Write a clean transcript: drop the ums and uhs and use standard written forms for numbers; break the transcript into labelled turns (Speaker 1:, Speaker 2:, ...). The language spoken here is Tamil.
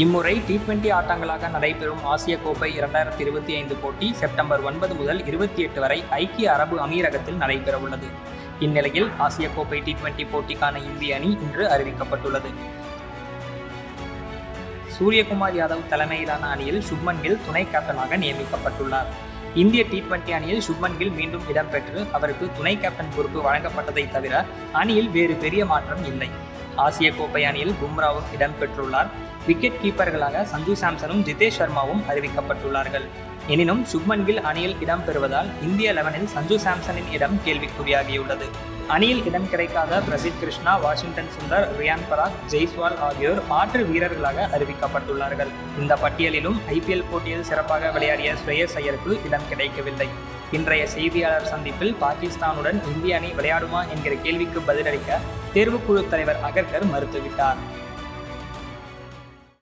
Speaker 1: இம்முறை T20 ஆட்டங்களாக நடைபெறும் ஆசிய கோப்பை 2025 போட்டி செப்டம்பர் 9 முதல் 28 வரை ஐக்கிய அரபு அமீரகத்தில் நடைபெறவுள்ளது. இந்நிலையில் ஆசிய கோப்பை T20 போட்டிக்கான இந்திய அணி இன்று அறிவிக்கப்பட்டுள்ளது. சூரியகுமார் யாதவ் தலைமையிலான அணியில் சுப்மன் கில் துணை கேப்டனாக நியமிக்கப்பட்டுள்ளார். இந்திய T20 அணியில் சுப்மன் கில் மீண்டும் இடம்பெற்று அவருக்கு துணை கேப்டன் பொறுப்பு வழங்கப்பட்டதை தவிர அணியில் வேறு பெரிய மாற்றம் இல்லை. ஆசிய கோப்பை அணியில் பும்ராவும் இடம்பெற்றுள்ளார். விக்கெட் கீப்பர்களாக சஞ்சு சாம்சனும் ஜிதேஷ் சர்மாவும் அறிவிக்கப்பட்டுள்ளார்கள். எனினும் சுப்மன் கில் அணியில் இடம்பெறுவதால் இந்திய 11இல் சஞ்சு சாம்சனின் இடம் கேள்விக்குறியாகியுள்ளது. அணியில் இடம் கிடைக்காத பிரசித் கிருஷ்ணா, வாஷிங்டன் சுந்தர், ரியான் பராக், ஜெய்ஸ்வால் ஆகியோர் மாற்று வீரர்களாக அறிவிக்கப்பட்டுள்ளார்கள். இந்த பட்டியலிலும் IPL போட்டியில் சிறப்பாக விளையாடிய ஸ்ரேயஸ் ஐயருக்கு இடம் கிடைக்கவில்லை. இன்றைய செய்தியாளர் சந்திப்பில் பாகிஸ்தானுடன் இந்திய அணி விளையாடுமா என்கிற கேள்விக்கு பதிலளிக்க தேர்வுக்குழு தலைவர் அகர்கர் மறுத்துவிட்டார்.